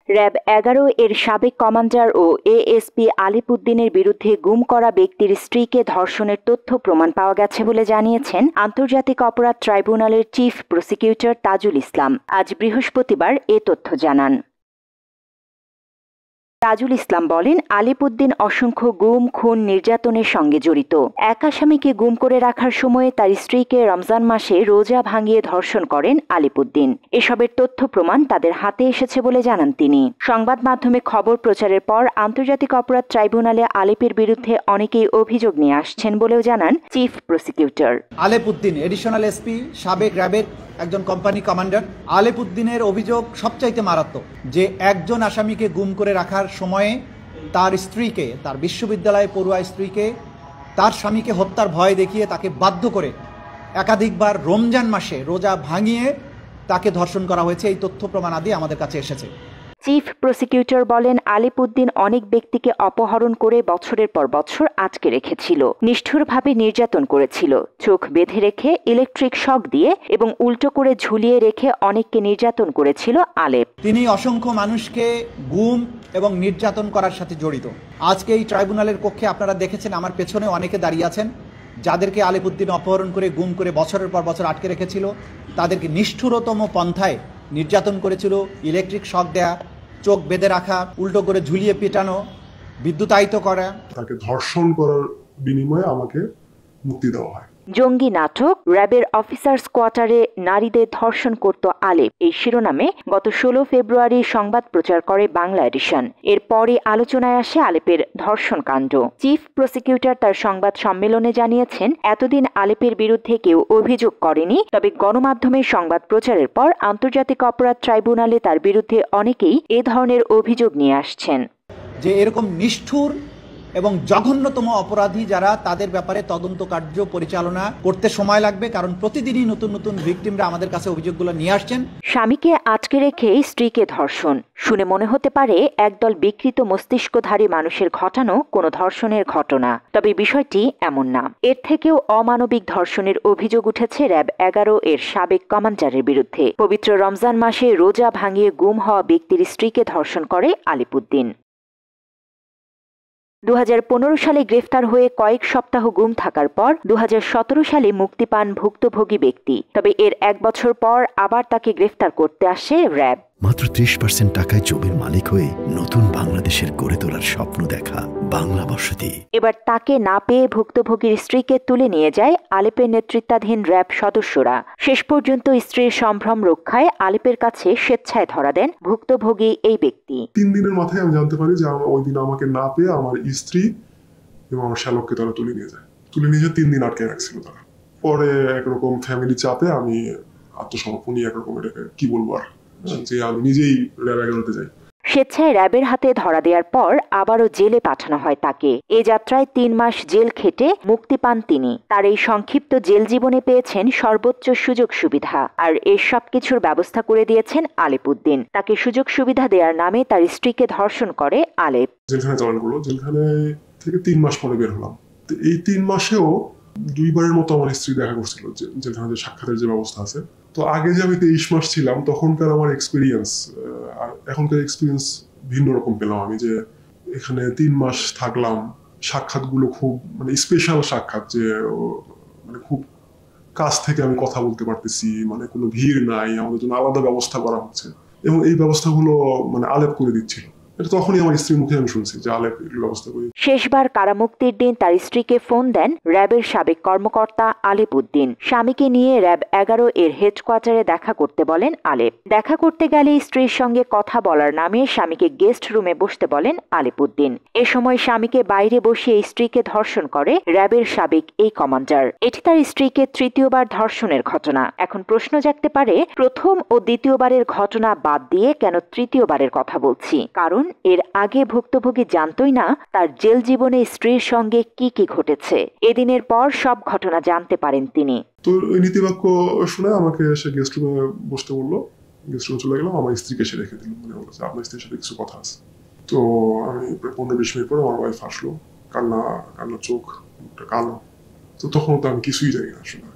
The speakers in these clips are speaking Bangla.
র্যাব-11 এর সাবেক কমান্ডার ও এএসপি আলিপুদ্দিনের বিরুদ্ধে গুম করা ব্যক্তির স্ত্রীকে ধর্ষণের তথ্য প্রমাণ পাওয়া গেছে বলে জানিয়েছেন আন্তর্জাতিক অপরাধ ট্রাইব্যুনালের চিফ প্রসিকিউটর তাজুল ইসলাম। আজ বৃহস্পতিবার এ তথ্য জানান। তাজুল ইসলাম বলেন, আলিপুদ্দিন অসংখ্য গুম, খুন, নির্যাতনের সঙ্গে জড়িত। এক আসামিকে গুম করে রাখার সময়ে তার স্ত্রীকে রমজান মাসে রোজা ভাঙিয়ে ধর্ষণ করেন আলিপুদ্দিন। এসবের তথ্য প্রমাণ তাদের হাতে এসেছে বলে জানান তিনি। সংবাদ মাধ্যমে খবর প্রচারের পর আন্তর্জাতিক অপরাধ ট্রাইব্যুনালে আলিপের বিরুদ্ধে অনেকেই অভিযোগ নিয়ে আসছেন বলেও জানান চিফ প্রসিকিউটর। আলিপুদ্দিন এডিশনাল এসপি, সাবেক র্যাবের একজন কোম্পানি কমান্ডার। আলিপুদ্দিনের অভিযোগ সবচাইতে মারাত্মক, যে একজন আসামিকে গুম করে রাখার সময়ে তার স্ত্রীকে, তার বিশ্ববিদ্যালয়ে পড়ুয়া স্ত্রীকে তার স্বামীকে হত্যার ভয় দেখিয়ে তাকে বাধ্য করে একাধিকবার রমজান মাসে রোজা ভাঙিয়ে তাকে ধর্ষণ করা হয়েছে। এই তথ্য প্রমাণাদি আমাদের কাছে এসেছে। চিফ প্রসিকিউটর বলেন, আলিপুদ্দিন অনেক ব্যক্তিকে অপহরণ করে বছরের পর বছর আটকে রেখেছিল, নিষ্ঠুরভাবে নির্যাতন করেছিল, চোখ বেঁধে রেখে ইলেকট্রিক শক দিয়ে এবং উল্টো করে ঝুলিয়ে রেখে অনেককে নির্যাতন করেছিল আলেপ। তিনি অসংখ্য মানুষকে গুম এবং নির্যাতন করার সাথে জড়িত। আজকে এই ট্রাইব্যুনালের কক্ষে আপনারা দেখেছেন, আমার পেছনে অনেকে দাঁড়িয়ে আছেন, যাদেরকে আলিপুদ্দিন অপহরণ করে গুম করে বছরের পর বছর আটকে রেখেছিল। তাদেরকে নিষ্ঠুরতম পন্থায় নির্যাতন করেছিল, ইলেকট্রিক শক দেয়া, চোখ বেঁধে রাখা, উল্টো করে ঝুলিয়ে পেটানো, বিদ্যুতায়িত করা। তাকে ধর্ষণ করার বিনিময়ে আমাকে মুক্তি দেওয়া হয়। জঙ্গি নাটক র্যাবের অফিসার্স কোয়ার্টারে নারীদের ধর্ষণ করত আলেপ, এই শিরোনামে গত 16 ফেব্রুয়ারি সংবাদ প্রচার করে বাংলা এডিশন। এরপরে আলোচনায় আসে আলেপের ধর্ষণ কাণ্ড। চিফ প্রসিকিউটর তার সংবাদ সম্মেলনে জানিয়েছেন, এতদিন আলেপের বিরুদ্ধে কেউ অভিযোগ করেনি, তবে গণমাধ্যমের সংবাদ প্রচারের পর আন্তর্জাতিক অপরাধ ট্রাইব্যুনালে তার বিরুদ্ধে অনেকেই এ ধরনের অভিযোগ নিয়ে আসছেন। যে এরকম নিষ্ঠুর এবং জঘন্যতম অপরাধী যারা, তাদের ব্যাপারে তদন্ত কার্য পরিচালনা করতে সময় লাগবে, কারণ প্রতিদিনই নতুন নতুন ভিকটিমরা আমাদের কাছে অভিযোগগুলো নিয়ে আসছেন। স্বামীকে আটকে রেখে স্ত্রীকে ধর্ষণ শুনে মনে হতে পারে একদল বিকৃত মস্তিষ্কধারী মানুষের ঘটানো কোনো ধর্ষণের ঘটনা, তবে বিষয়টি এমন না। এর থেকেও অমানবিক ধর্ষণের অভিযোগ উঠেছে র্যাব-11 এর সাবেক কমান্ডারের বিরুদ্ধে। পবিত্র রমজান মাসে রোজা ভাঙিয়ে গুম হওয়া ব্যক্তির স্ত্রীকে ধর্ষণ করে আলিপুদ্দিন। 2015 সালে গ্রেফতার হয়ে কয়েক সপ্তাহ গুম থাকার পর 2017 সালে মুক্তি পান ভুক্তভোগী ব্যক্তি। তবে এর 1 বছর পর আবার তাকে গ্রেফতার করতে আসে র্যাব। মাত্র 30% টাকায় জমির মালিক হয়ে নতুন বাংলাদেশের গড়ে তোলার স্বপ্ন দেখা বাংলা বসতি। এবার তাকে না পেয়ে ভুক্তভোগীর স্ত্রীকে তুলে নিয়ে যায় আলেপের নেতৃত্বাধীন র্যাব সদস্যরা। শেষ পর্যন্ত স্ত্রীর সম্ভ্রম রক্ষায় আলেপের কাছে স্বেচ্ছায় ধরা দেন ভুক্তভোগী এই ব্যক্তি। 3 দিনের মাথায় আমি জানতে পারি যে ওই দিন আমাকে না পেয়ে আমার স্ত্রী এবং আমার শ্যালককে তারা তুলে নিয়ে যায়। 3 দিন আটকে রাখছিল তারা। পরে একরকম ফ্যামিলি চাপে আমি আত্মসমর্পণই একরকম, এটাকে কি বলবো আর, যে আমি নিজেই র্যাব-11 যাই। স্বেচ্ছায় র্যাবের হাতে ধরা দেওয়ার পর আবারও জেলে পাঠানো হয় তাকে। এ যাত্রায় 3 মাস জেল খেটে মুক্তি পান তিনি। তার এই সংক্ষিপ্ত জেল জীবনে পেয়েছেন সর্বোচ্চ সুযোগ সুবিধা, আর এই সব কিছুর ব্যবস্থা করে দিয়েছেন আলিপুদ্দিন। তাকে সুযোগ সুবিধা দেওয়ার নামে তার স্ত্রীকে ধর্ষণ করে আলেপ। জেলখানায় জয়েন করলো, জেলখানে থেকে 3 মাস পরে বের হলাম। এই 3 মাসেও 2 বারের মতো আমার স্ত্রী দেখা করছিল, জেলখানাতে সাক্ষাতের যে ব্যবস্থা আছে। তো আগে যে আমি 23 মাস ছিলাম, তখনকার আমার এক্সপিরিয়েন্স আর এখনকার এক্সপিরিয়েন্স ভিন্ন রকম পেলাম আমি। যে এখানে 3 মাস থাকলাম, সাক্ষাৎগুলো খুব মানে স্পেশাল সাক্ষাৎ, যে মানে খুব কাছ থেকে আমি কথা বলতে পারতেছি, মানে কোনো ভিড় নাই, আমাদের জন্য আলাদা ব্যবস্থা করা হচ্ছে, এবং এই ব্যবস্থাগুলো মানে আলেপ করে দিচ্ছিল। তখনই আমার স্ত্রীর মুখে আমি শুনছি যে আলেপ এর ব্যবস্থা করি। শেষবার কারামুক্তির দিন তার স্ত্রীকে ফোন দেন র্যাবের সাবেক কর্মকর্তা আলিপুদ্দিন। স্বামীকে নিয়ে র্যাব-11 এর হেডকোয়ার্টারে দেখা করতে বলেন আলেপ। দেখা করতে গেলে স্ত্রীর সঙ্গে কথা বলার নামে স্বামীকে গেস্ট রুমে বসতে বলেন আলিপুদ্দিন। এ সময় স্বামীকে বাইরে বসিয়ে স্ত্রীকে ধর্ষণ করে র্যাবের সাবেক এই কমান্ডার। এটি তার স্ত্রীকে তৃতীয়বার ধর্ষণের ঘটনা। এখন প্রশ্ন জাগতে পারে, প্রথম ও দ্বিতীয়বারের ঘটনা বাদ দিয়ে কেন তৃতীয়বারের কথা বলছি? কারণ এর আগে ভুক্তভোগী জানতই না তার জেল জীবনে স্ত্রীর সঙ্গে কি কি ঘটেছে। এদিনের পর সব ঘটনা জানতে পারেন তিনি। তো ওই নীতিবাক্য শুনে আমাকে সে গেস্ট রুমে বসতে বললো। গেস্ট রুমে চলে গেলাম, আমার স্ত্রীকে সে রেখে দিল। মানে বলছে আপনার স্ত্রীর সাথে কিছু কথা আছে। তো আমি প্রায় 15-20 মিনিট পরে আমার ওয়াইফ আসলো, কান্না চোখ, কালো। তো তখন তো আমি কিছুই জানি না আসলে।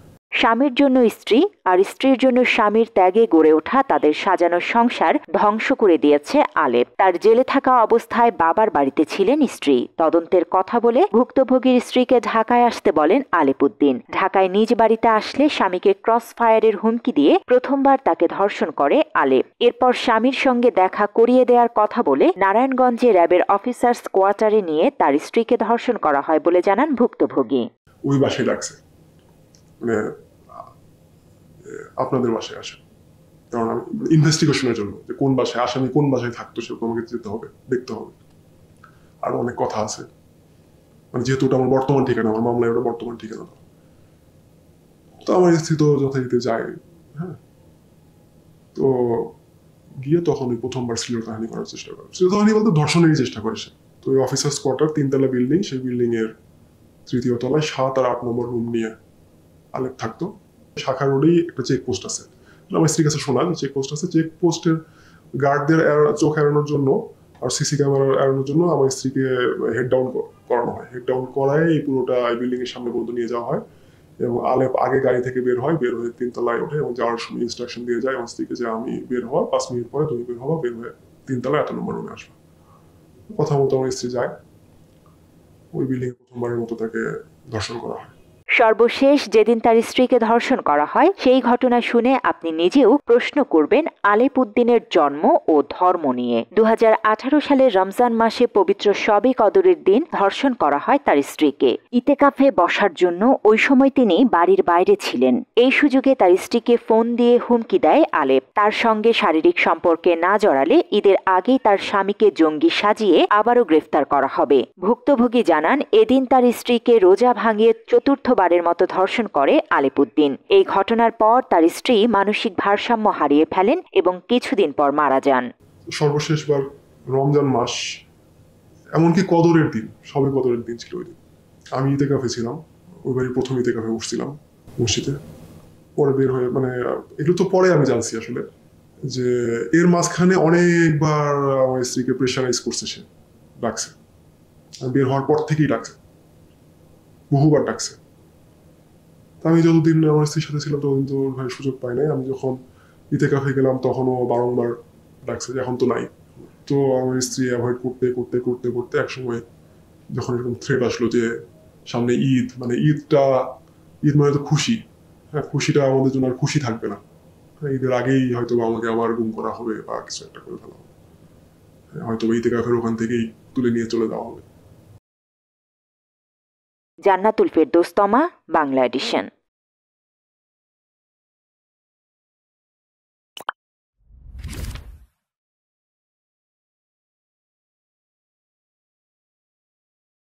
স্বামীর জন্য স্ত্রী আর স্ত্রীর জন্য স্বামীর ত্যাগে গড়ে ওঠা তাদের সাজানো সংসার ধ্বংস করে দিয়েছে আলেপ। তার জেলে থাকা অবস্থায় বাবার বাড়িতে ছিলেন স্ত্রী। তদন্তের কথা বলে ভুক্তভোগীর স্ত্রীকে ঢাকায় আসতে বলেন আলেপুদ্দিন। ঢাকায় নিজ বাড়িতে আসলে স্বামীকে ক্রস ফায়ারের হুমকি দিয়ে প্রথমবার তাকে ধর্ষণ করে আলেপ। এরপর স্বামীর সঙ্গে দেখা করিয়ে দেওয়ার কথা বলে নারায়ণগঞ্জে র্যাবের অফিসার্স কোয়ার্টারে নিয়ে তার স্ত্রীকে ধর্ষণ করা হয় বলে জানান ভুক্তভোগী। ওই বাসায় ডাকছে, মানে আপনাদের বাসায় আসে, কারণ আমি ইনভেস্টিগেশনের জন্য যে কোন বাসায় আসামি কোন বাসায় থাকতো সেরকম আমাকে যেতে হবে, দেখতে হবে। আর অনেক কথা আছে, মানে যেহেতু ওটা আমার বর্তমান ঠিকানা, আমার মামলায় ওটা বর্তমান ঠিকানা, তো আমার স্ত্রী তো যথারীতি যায়। হ্যাঁ, তো গিয়ে তখন ওই প্রথমবার শ্লীলতাহানি করার চেষ্টা করে। শ্লীলতাহানি বলতে ধর্ষণেরই চেষ্টা করে সে। তো ওই অফিসার্স কোয়ার্টার 3 তলা বিল্ডিং, সেই বিল্ডিং এর 3য় তলায় 7 আর 8 নম্বর রুম নিয়ে আলেপ থাকতো। শাখা রোডেই একটা চেকপোস্ট আছে, আমার স্ত্রীর কাছে শোনা যে চেকপোস্ট আছে। চেকপোস্টের গার্ডদের চোখ এড়ানোর জন্য আর সিসি ক্যামেরা এড়ানোর জন্য আমার স্ত্রীকে হেড ডাউন করানো হয়। হেড ডাউন করায় এই পুরোটা বিল্ডিং এর সামনে পর্যন্ত নিয়ে যাওয়া হয় এবং আলেপ আগে গাড়ি থেকে বের হয়ে 3 তলায় ওঠে এবং যাওয়ার সময় ইনস্ট্রাকশন দিয়ে যায় আমার স্ত্রীকে যে আমি বের হওয়া 5 মিনিট পরে তুমি বের হওয়া, বের হয়ে 3 তলায় 8 নম্বর রুমে আসবে। কথা মতো আমার স্ত্রী যায়, ওই বিল্ডিং এ প্রথমবারের মতো তাকে ধর্ষণ করা হয়। সর্বশেষ যেদিন তার স্ত্রীকে ধর্ষণ করা হয় সেই ঘটনা শুনে আপনি নিজেও প্রশ্ন করবেন আলেপুদ্দিনের জন্ম ও ধর্ম নিয়ে। 2018 সালের রমজান মাসে পবিত্র শবে কদরের দিন ধর্ষণ করা হয় তার স্ত্রীকে। ইতেকাফে বসার জন্য ওই সময় তিনি বাড়ির বাইরে ছিলেন। এই সুযোগে তার স্ত্রীকে ফোন দিয়ে হুমকি দেয় আলেপ। তার সঙ্গে শারীরিক সম্পর্কে না জড়ালে ঈদের আগেই তার স্বামীকে জঙ্গি সাজিয়ে আবারও গ্রেফতার করা হবে। ভুক্তভোগী জানান এদিন তার স্ত্রীকে রোজা ভাঙিয়ে চতুর্থবারের মতো ধর্ষণ করে আলেপুদ্দিন। এই ঘটনার পর তার স্ত্রী মানসিক ভারসাম্য হারিয়ে ফেলেন এবং কিছুদিন পর মারা যান। সর্বশেষবার রমজান মাস, এমনকি কদরের দিন, সবে কদরের দিন ছিল ওই দিন। আমি ইতেকাফে ছিলাম, ওই বাড়ির প্রথম ইতেকাফে বসছিলাম মসজিদে। পরে বের হয়ে, মানে এগুলো তো পরে আমি জানছি আসলে, যে এর মাঝখানে অনেকবার আমার স্ত্রীকে প্রেশারাইজ করছে, সে ডাকছে, বের হওয়ার পর থেকেই ডাকছে, বহুবার ডাকছে। আমি যতদিন আমার স্ত্রীর সাথে ছিলাম ততদিন তো ভাই সুযোগ পাই নাই। আমি যখন ইতেকাফে গেলাম তখনও বারংবার ডাকছে, এখন তো নাই। তো আমার স্ত্রী অ্যাভয়েড করতে করতে করতে করতে একসময় যখন এরকম থ্রেট আসলো যে সামনে ঈদ, মানে ঈদ মানে তো খুশি, হ্যাঁ, খুশিটা আমাদের জন্য আর খুশি থাকবে না, ঈদের আগেই হয়তো আমাকে আবার গুম করা হবে বা কিছু একটা করে ফেলা হবে, হয়তো ইতেকাফের ওখান থেকেই তুলে নিয়ে চলে যাওয়া হবে। জান্নাতুল ফেরদৌস তমা, বাংলা এডিশন।